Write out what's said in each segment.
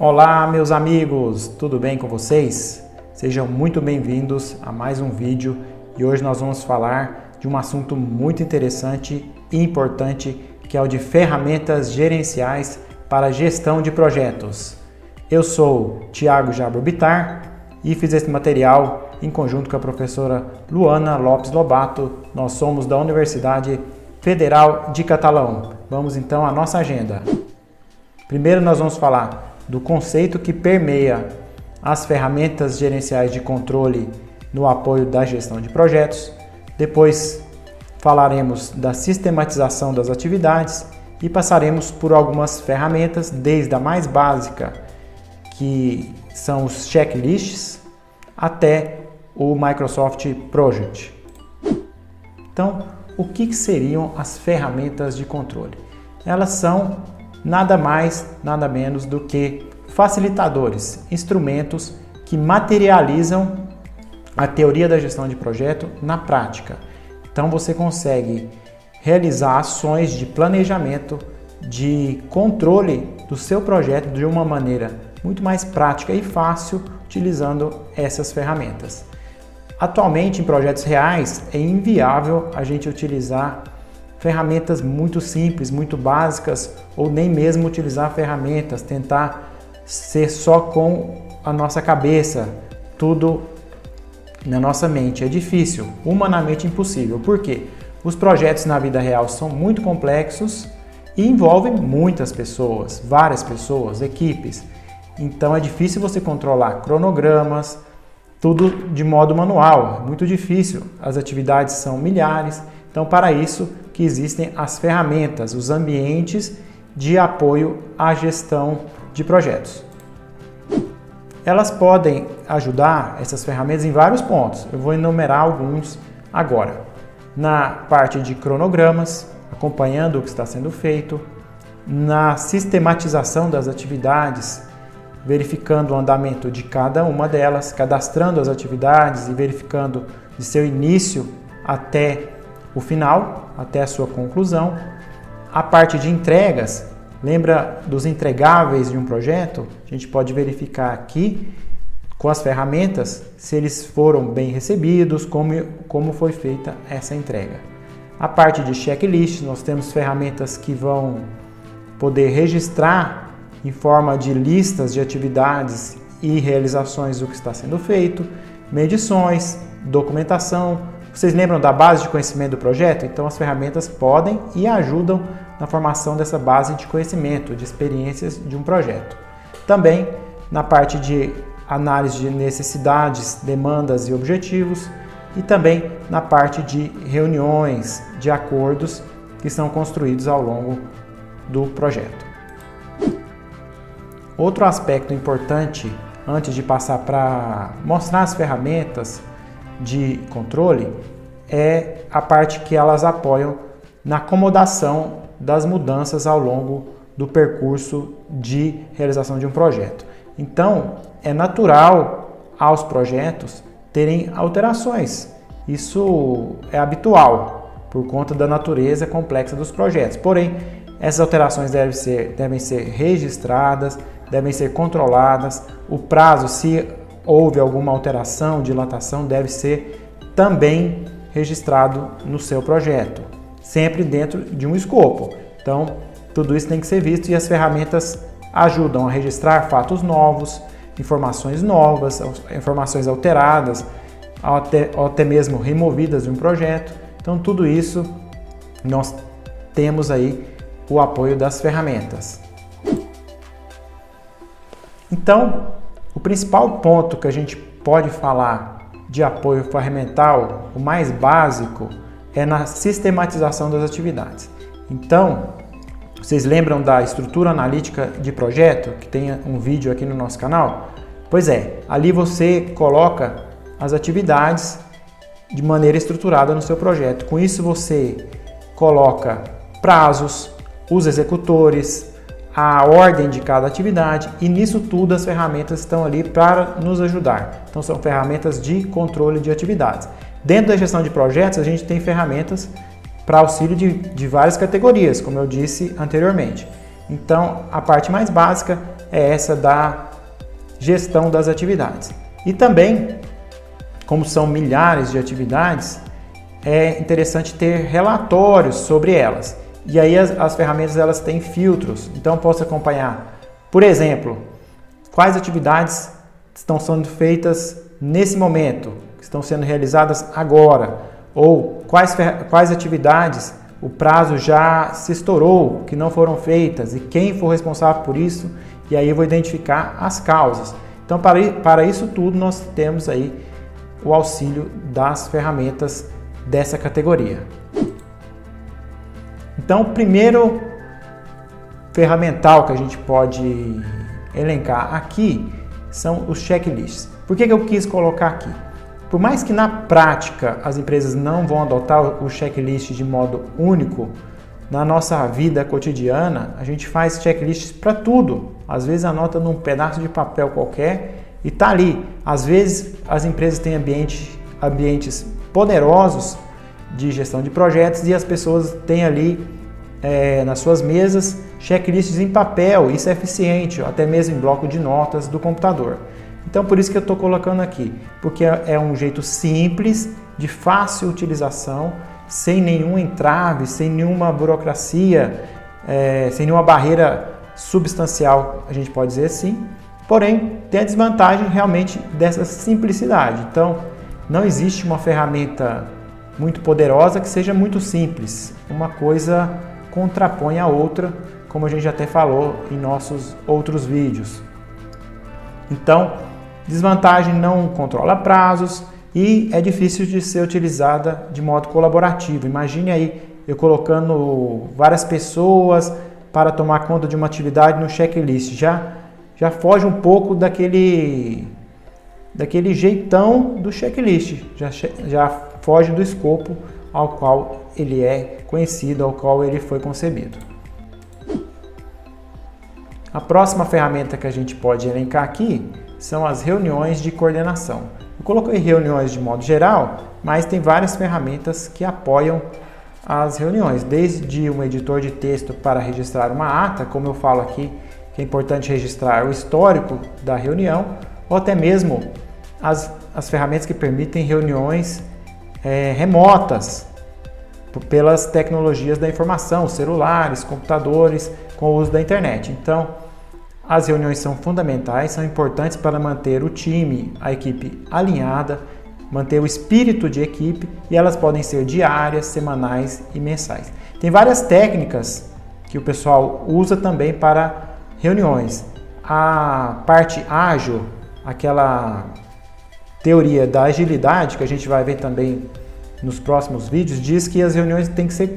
Olá, meus amigos, tudo bem com vocês? Sejam muito bem-vindos a mais um vídeo e hoje nós vamos falar de um assunto muito interessante e importante que é o de ferramentas gerenciais para gestão de projetos. Eu sou Thiago Jabor Bittar e fiz esse material em conjunto com a professora Luana Lopes Lobato. Nós somos da Universidade Federal de Catalão. Vamos então à nossa agenda. Primeiro nós vamos falar do conceito que permeia as ferramentas gerenciais de controle no apoio da gestão de projetos. Depois falaremos da sistematização das atividades e passaremos por algumas ferramentas, desde a mais básica, que são os checklists, até o Microsoft Project. Então, o que seriam as ferramentas de controle? Elas são nada mais, nada menos do que facilitadores, instrumentos que materializam a teoria da gestão de projeto na prática. Então você consegue realizar ações de planejamento, de controle do seu projeto de uma maneira muito mais prática e fácil utilizando essas ferramentas. Atualmente, em projetos reais, é inviável a gente utilizar ferramentas muito simples, muito básicas, ou nem mesmo utilizar ferramentas, tentar ser só com a nossa cabeça, tudo na nossa mente. É difícil, humanamente impossível. Por quê? Os projetos na vida real são muito complexos e envolvem muitas pessoas, várias pessoas, equipes. Então é difícil você controlar cronogramas, tudo de modo manual, é muito difícil. As atividades são milhares, então para isso que existem as ferramentas, os ambientes de apoio à gestão de projetos. Elas podem ajudar, essas ferramentas, em vários pontos. Eu vou enumerar alguns agora. Na parte de cronogramas, acompanhando o que está sendo feito, na sistematização das atividades, verificando o andamento de cada uma delas, cadastrando as atividades e verificando de seu início até o final, até a sua conclusão. A parte de entregas, lembra dos entregáveis de um projeto? A gente pode verificar aqui com as ferramentas se eles foram bem recebidos, como foi feita essa entrega. A parte de checklist, nós temos ferramentas que vão poder registrar em forma de listas de atividades e realizações do que está sendo feito, medições, documentação. Vocês lembram da base de conhecimento do projeto? Então as ferramentas podem e ajudam na formação dessa base de conhecimento, de experiências de um projeto. Também na parte de análise de necessidades, demandas e objetivos, e também na parte de reuniões, de acordos que são construídos ao longo do projeto. Outro aspecto importante, antes de passar para mostrar as ferramentas de controle, é a parte que elas apoiam na acomodação das mudanças ao longo do percurso de realização de um projeto. Então, é natural aos projetos terem alterações. Isso é habitual por conta da natureza complexa dos projetos. Porém, essas alterações devem ser registradas, devem ser controladas. O prazo, se houve alguma alteração, dilatação, deve ser também registrado no seu projeto, sempre dentro de um escopo. Então, tudo isso tem que ser visto e as ferramentas ajudam a registrar fatos novos, informações novas, informações alteradas, até mesmo removidas de um projeto. Então, tudo isso nós temos aí o apoio das ferramentas. Então, o principal ponto que a gente pode falar de apoio ferramental, o mais básico, é na sistematização das atividades. Então, vocês lembram da estrutura analítica de projeto, que tem um vídeo aqui no nosso canal? Pois é, ali você coloca as atividades de maneira estruturada no seu projeto. Com isso você coloca prazos, os executores, a ordem de cada atividade, e nisso tudo as ferramentas estão ali para nos ajudar. Então são ferramentas de controle de atividades. Dentro da gestão de projetos a gente tem ferramentas para auxílio de várias categorias, como eu disse anteriormente. Então a parte mais básica é essa da gestão das atividades. E também, como são milhares de atividades, é interessante ter relatórios sobre elas. E aí as ferramentas elas têm filtros, então eu posso acompanhar, por exemplo, quais atividades estão sendo feitas nesse momento, que estão sendo realizadas agora, ou quais atividades o prazo já se estourou, que não foram feitas, e quem for responsável por isso, e aí eu vou identificar as causas. Então, para isso tudo, nós temos aí o auxílio das ferramentas dessa categoria. Então, o primeiro ferramental que a gente pode elencar aqui são os checklists. Por que eu quis colocar aqui? Por mais que na prática as empresas não vão adotar o checklist de modo único, na nossa vida cotidiana a gente faz checklists para tudo. Às vezes anota num pedaço de papel qualquer e está ali. Às vezes as empresas têm ambientes poderosos de gestão de projetos e as pessoas têm ali nas suas mesas checklists em papel. Isso é eficiente, até mesmo em bloco de notas do computador. Então, por isso que eu estou colocando aqui, porque é um jeito simples, de fácil utilização, sem nenhum entrave, sem nenhuma burocracia, sem nenhuma barreira substancial, a gente pode dizer assim. Porém, tem a desvantagem realmente dessa simplicidade. Então, não existe uma ferramenta muito poderosa que seja muito simples. Uma coisa contrapõe a outra, como a gente até falou em nossos outros vídeos. Então, desvantagem, não controla prazos e é difícil de ser utilizada de modo colaborativo. Imagine aí eu colocando várias pessoas para tomar conta de uma atividade no checklist. Já foge um pouco daquele jeitão do checklist, já foge do escopo ao qual ele é conhecido, ao qual ele foi concebido. A próxima ferramenta que a gente pode elencar aqui são as reuniões de coordenação. Eu coloquei reuniões de modo geral, mas tem várias ferramentas que apoiam as reuniões, desde um editor de texto para registrar uma ata, como eu falo aqui, que é importante registrar o histórico da reunião, ou até mesmo as ferramentas que permitem reuniões remotas pelas tecnologias da informação, celulares, computadores, com o uso da internet. Então, as reuniões são fundamentais, são importantes para manter o time, a equipe alinhada, manter o espírito de equipe, e elas podem ser diárias, semanais e mensais. Tem várias técnicas que o pessoal usa também para reuniões. A parte ágil, aquela teoria da agilidade que a gente vai ver também nos próximos vídeos, diz que as reuniões têm que ser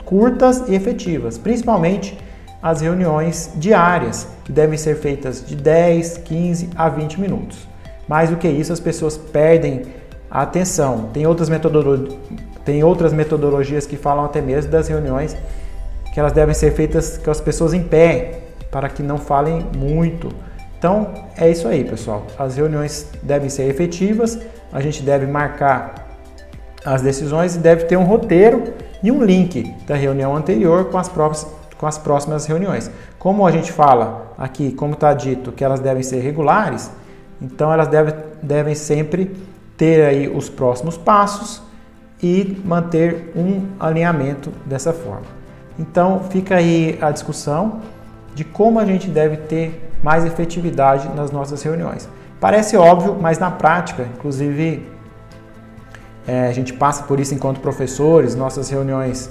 curtas e efetivas, principalmente as reuniões diárias, que devem ser feitas de 10, 15 a 20 minutos. Mais do que isso, as pessoas perdem a atenção. Tem outras metodologias que falam até mesmo das reuniões que elas devem ser feitas com as pessoas em pé, para que não falem muito. Então, é isso aí, pessoal. As reuniões devem ser efetivas, a gente deve marcar as decisões e deve ter um roteiro e um link da reunião anterior com as próximas reuniões. Como a gente fala aqui, como está dito, que elas devem ser regulares, então elas devem sempre ter aí os próximos passos e manter um alinhamento dessa forma. Então fica aí a discussão de como a gente deve ter mais efetividade nas nossas reuniões. Parece óbvio, mas na prática, inclusive, a gente passa por isso enquanto professores, nossas reuniões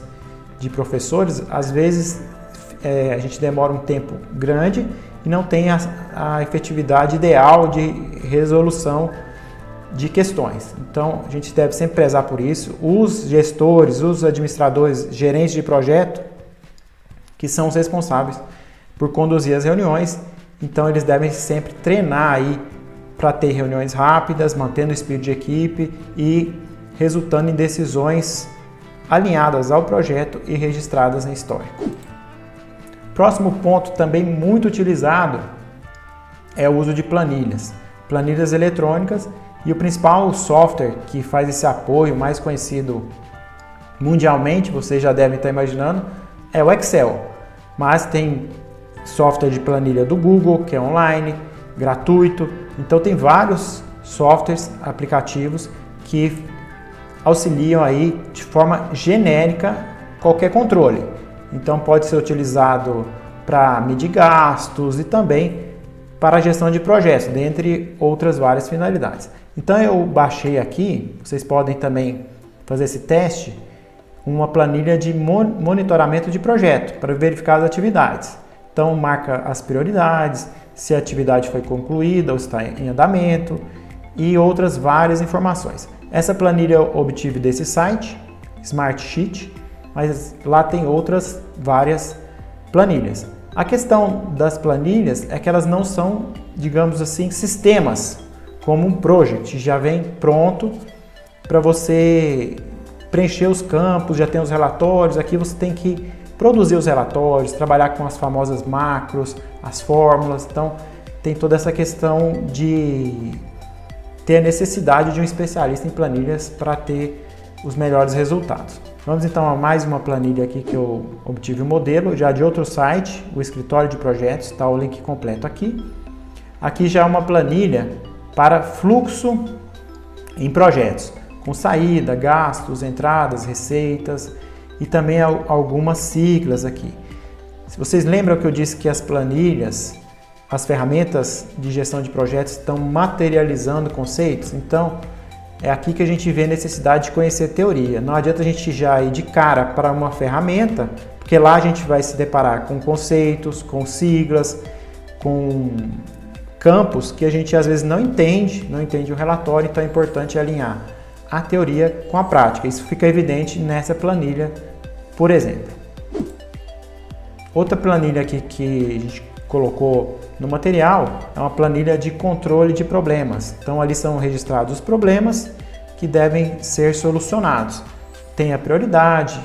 de professores, às vezes a gente demora um tempo grande e não tem a efetividade ideal de resolução de questões. Então, a gente deve sempre prezar por isso. Os gestores, os administradores, gerentes de projeto, que são os responsáveis por conduzir as reuniões, então eles devem sempre treinar aí para ter reuniões rápidas, mantendo o espírito de equipe e resultando em decisões alinhadas ao projeto e registradas em histórico. Próximo ponto também muito utilizado é o uso de planilhas eletrônicas, e o principal software que faz esse apoio, mais conhecido mundialmente, vocês já devem estar imaginando, é o Excel. Mas tem software de planilha do Google, que é online, gratuito. Então tem vários softwares, aplicativos que auxiliam aí de forma genérica qualquer controle. Então pode ser utilizado para medir gastos e também para a gestão de projetos, dentre outras várias finalidades. Então eu baixei aqui, vocês podem também fazer esse teste, uma planilha de monitoramento de projeto para verificar as atividades. Então marca as prioridades, se a atividade foi concluída ou está em andamento e outras várias informações. Essa planilha eu obtive desse site, Smartsheet, mas lá tem outras várias planilhas. A questão das planilhas é que elas não são, digamos assim, sistemas, como um project, já vem pronto para você preencher os campos, já tem os relatórios, aqui você tem que produzir os relatórios, trabalhar com as famosas macros, as fórmulas, então tem toda essa questão de ter a necessidade de um especialista em planilhas para ter os melhores resultados. Vamos então a mais uma planilha aqui que eu obtive o modelo, já de outro site, o escritório de projetos, está o link completo aqui. Aqui já é uma planilha para fluxo em projetos, com saída, gastos, entradas, receitas e também algumas siglas aqui. Se vocês lembram que eu disse que as planilhas, as ferramentas de gestão de projetos estão materializando conceitos, então é aqui que a gente vê a necessidade de conhecer teoria. Não adianta a gente já ir de cara para uma ferramenta, porque lá a gente vai se deparar com conceitos, com siglas, com campos que a gente às vezes não entende o relatório, então é importante alinhar a teoria com a prática. Isso fica evidente nessa planilha, por exemplo. Outra planilha aqui que a gente colocou no material é uma planilha de controle de problemas. Então ali são registrados os problemas que devem ser solucionados. Tem a prioridade,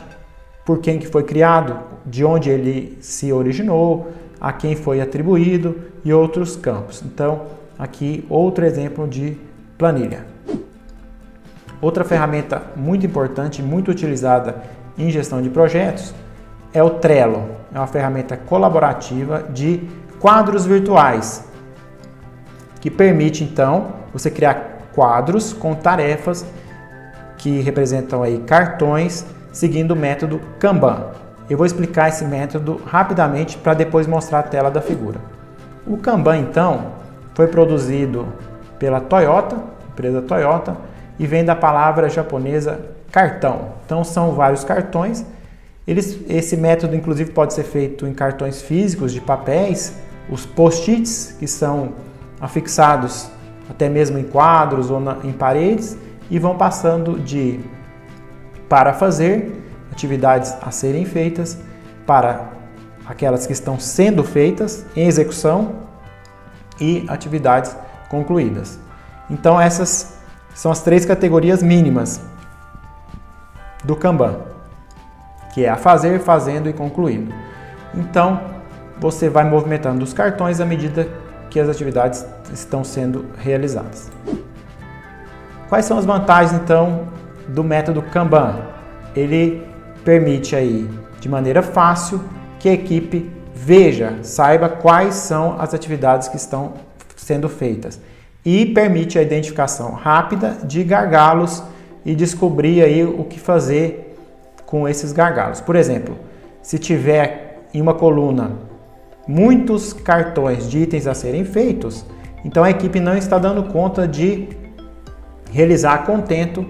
por quem que foi criado, de onde ele se originou, a quem foi atribuído e outros campos. Então aqui outro exemplo de planilha. Outra ferramenta muito importante, muito utilizada em gestão de projetos é o Trello. É uma ferramenta colaborativa de quadros virtuais, que permite então você criar quadros com tarefas que representam aí cartões, seguindo o método Kanban. Eu vou explicar esse método rapidamente para depois mostrar a tela da figura. O Kanban então foi produzido pela Toyota, empresa Toyota, e vem da palavra japonesa cartão. Então são vários cartões. Esse método inclusive pode ser feito em cartões físicos de papéis, os post-its, que são afixados até mesmo em quadros ou em paredes, e vão passando de para fazer, atividades a serem feitas, para aquelas que estão sendo feitas, em execução, e atividades concluídas. Então essas são as três categorias mínimas do Kanban, que é a fazer, fazendo e concluindo. Então você vai movimentando os cartões à medida que as atividades estão sendo realizadas. Quais são as vantagens então do método Kanban? Ele permite aí, de maneira fácil, que a equipe veja, saiba quais são as atividades que estão sendo feitas e permite a identificação rápida de gargalos e descobrir aí o que fazer com esses gargalos. Por exemplo, se tiver em uma coluna muitos cartões de itens a serem feitos, então a equipe não está dando conta de realizar a contento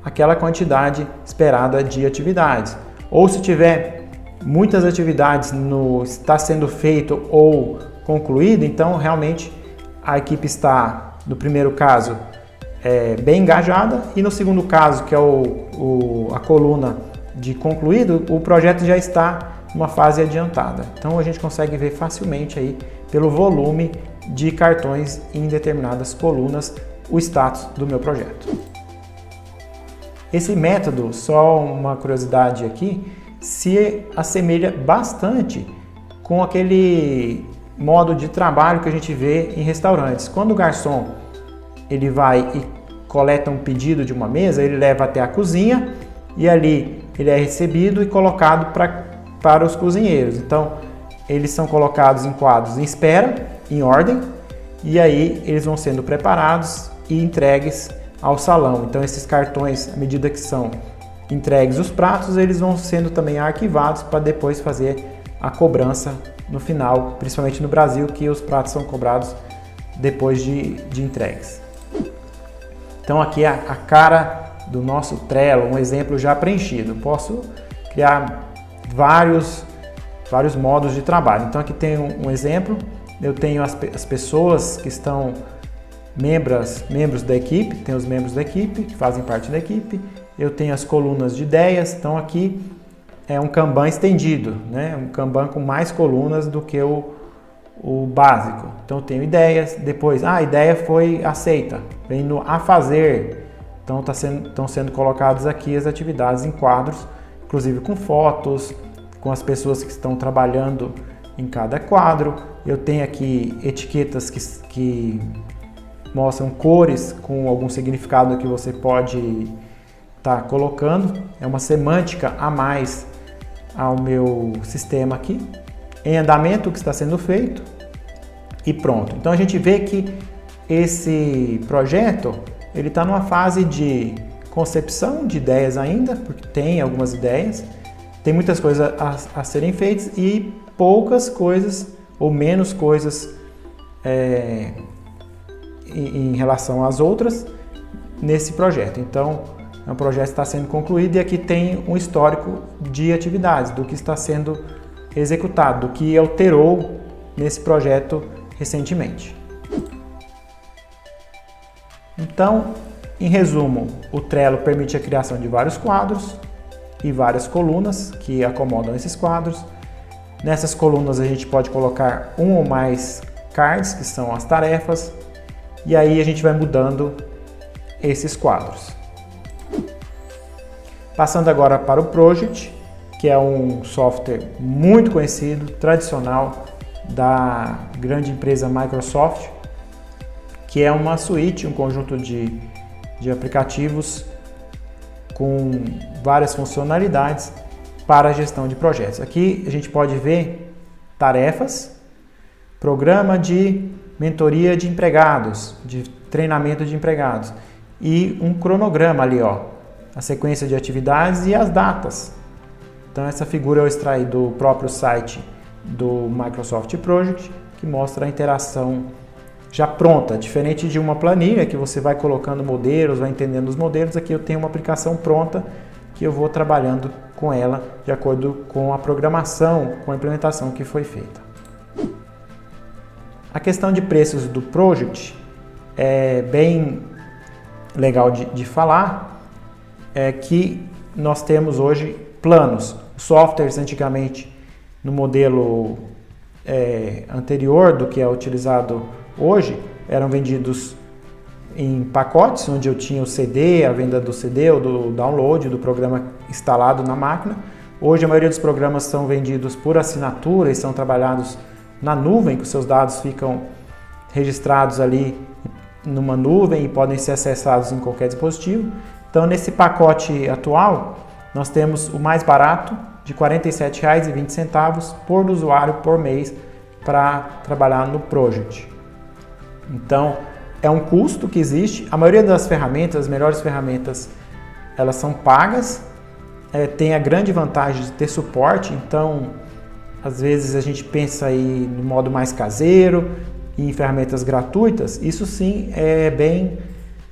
aquela quantidade esperada de atividades. Ou se tiver muitas atividades está sendo feito ou concluído, então realmente a equipe está, no primeiro caso, bem engajada, e no segundo caso, que é a coluna de concluído, o projeto já está numa fase adiantada. Então a gente consegue ver facilmente aí, pelo volume de cartões em determinadas colunas, o status do meu projeto. Esse método, só uma curiosidade aqui, se assemelha bastante com aquele modo de trabalho que a gente vê em restaurantes. Quando o garçom ele vai e coleta um pedido de uma mesa, ele leva até a cozinha e ali ele é recebido e colocado para os cozinheiros. Então, eles são colocados em quadros em espera, em ordem, e aí eles vão sendo preparados e entregues ao salão. Então esses cartões, à medida que são entregues os pratos, eles vão sendo também arquivados para depois fazer a cobrança no final, principalmente no Brasil, que os pratos são cobrados depois de entregues. Então aqui é a cara do nosso Trello, um exemplo já preenchido. Posso criar vários modos de trabalho. Então aqui tem um exemplo, eu tenho as pessoas que estão membros da equipe, tem os membros da equipe que fazem parte da equipe, eu tenho as colunas de ideias, então aqui é um Kanban estendido, né? Um Kanban com mais colunas do que o básico. Então eu tenho ideias, depois a ideia foi aceita, vem no a fazer, então estão sendo colocadas aqui as atividades em quadros, inclusive com fotos, com as pessoas que estão trabalhando em cada quadro. Eu tenho aqui etiquetas que mostram cores com algum significado que você pode estar colocando. É uma semântica a mais ao meu sistema aqui. Em andamento, o que está sendo feito e pronto. Então a gente vê que esse projeto ele está numa fase de concepção de ideias ainda, porque tem algumas ideias, tem muitas coisas a serem feitas e poucas coisas ou menos coisas em relação às outras nesse projeto. Então, é um projeto que está sendo concluído e aqui tem um histórico de atividades, do que está sendo executado, do que alterou nesse projeto recentemente. Então, em resumo, o Trello permite a criação de vários quadros e várias colunas que acomodam esses quadros. Nessas colunas a gente pode colocar um ou mais cards, que são as tarefas, e aí a gente vai mudando esses quadros. Passando agora para o Project, que é um software muito conhecido, tradicional, da grande empresa Microsoft, que é uma suíte, um conjunto de aplicativos com várias funcionalidades para a gestão de projetos. Aqui a gente pode ver tarefas, programa de mentoria de empregados, de treinamento de empregados e um cronograma ali, ó, a sequência de atividades e as datas. Então essa figura eu extraí do próprio site do Microsoft Project, que mostra a interação já pronta, diferente de uma planilha que você vai colocando modelos, vai entendendo os modelos. Aqui eu tenho uma aplicação pronta que eu vou trabalhando com ela de acordo com a programação, com a implementação que foi feita. A questão de preços do Project é bem legal de falar, é que nós temos hoje planos, softwares antigamente no modelo anterior do que é utilizado hoje, eram vendidos em pacotes, onde eu tinha o CD, a venda do CD ou do download do programa instalado na máquina. Hoje a maioria dos programas são vendidos por assinatura e são trabalhados na nuvem, que os seus dados ficam registrados ali numa nuvem e podem ser acessados em qualquer dispositivo. Então nesse pacote atual, nós temos o mais barato, de R$ 47,20 por usuário por mês para trabalhar no Project. Então, é um custo que existe. A maioria das ferramentas, as melhores ferramentas, elas são pagas. Tem a grande vantagem de ter suporte. Então, às vezes a gente pensa aí no modo mais caseiro e em ferramentas gratuitas. Isso sim é bem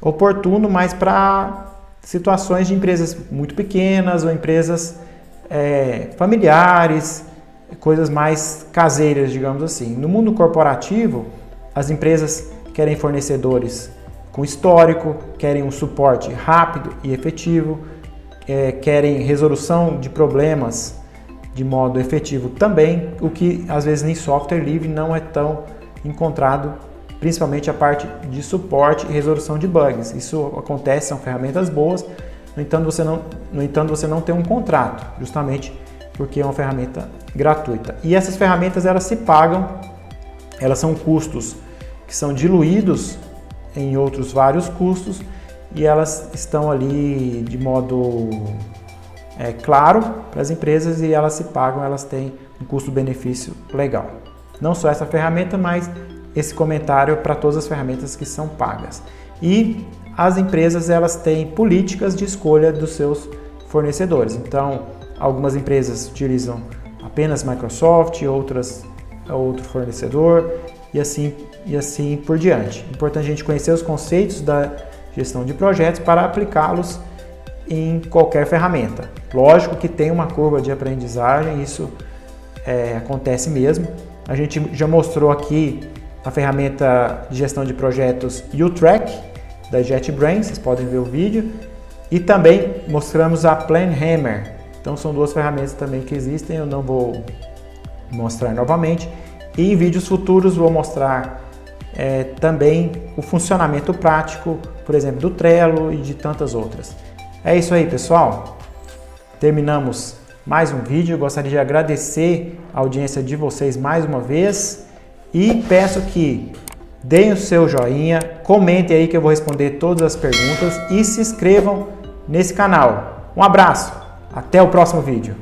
oportuno, mas para situações de empresas muito pequenas ou empresas familiares, coisas mais caseiras, digamos assim. No mundo corporativo, as empresas querem fornecedores com histórico, querem um suporte rápido e efetivo, querem resolução de problemas de modo efetivo também, o que às vezes em software livre não é tão encontrado, principalmente a parte de suporte e resolução de bugs. Isso acontece, são ferramentas boas, no entanto você não tem um contrato, justamente porque é uma ferramenta gratuita. E essas ferramentas elas se pagam, elas são custos que são diluídos em outros vários custos e elas estão ali de modo claro para as empresas e elas se pagam, elas têm um custo-benefício legal. Não só essa ferramenta, mas esse comentário para todas as ferramentas que são pagas. E as empresas, elas têm políticas de escolha dos seus fornecedores. Então, algumas empresas utilizam apenas Microsoft, outras outro fornecedor e assim por diante. É importante a gente conhecer os conceitos da gestão de projetos para aplicá-los em qualquer ferramenta. Lógico que tem uma curva de aprendizagem, isso acontece mesmo. A gente já mostrou aqui a ferramenta de gestão de projetos U-Track da JetBrains, vocês podem ver o vídeo. E também mostramos a PlanHammer. Então são duas ferramentas também que existem, eu não vou mostrar novamente. E em vídeos futuros vou mostrar também o funcionamento prático, por exemplo, do Trello e de tantas outras. É isso aí, pessoal. Terminamos mais um vídeo. Eu gostaria de agradecer a audiência de vocês mais uma vez e peço que deem o seu joinha, comentem aí que eu vou responder todas as perguntas e se inscrevam nesse canal. Um abraço, até o próximo vídeo.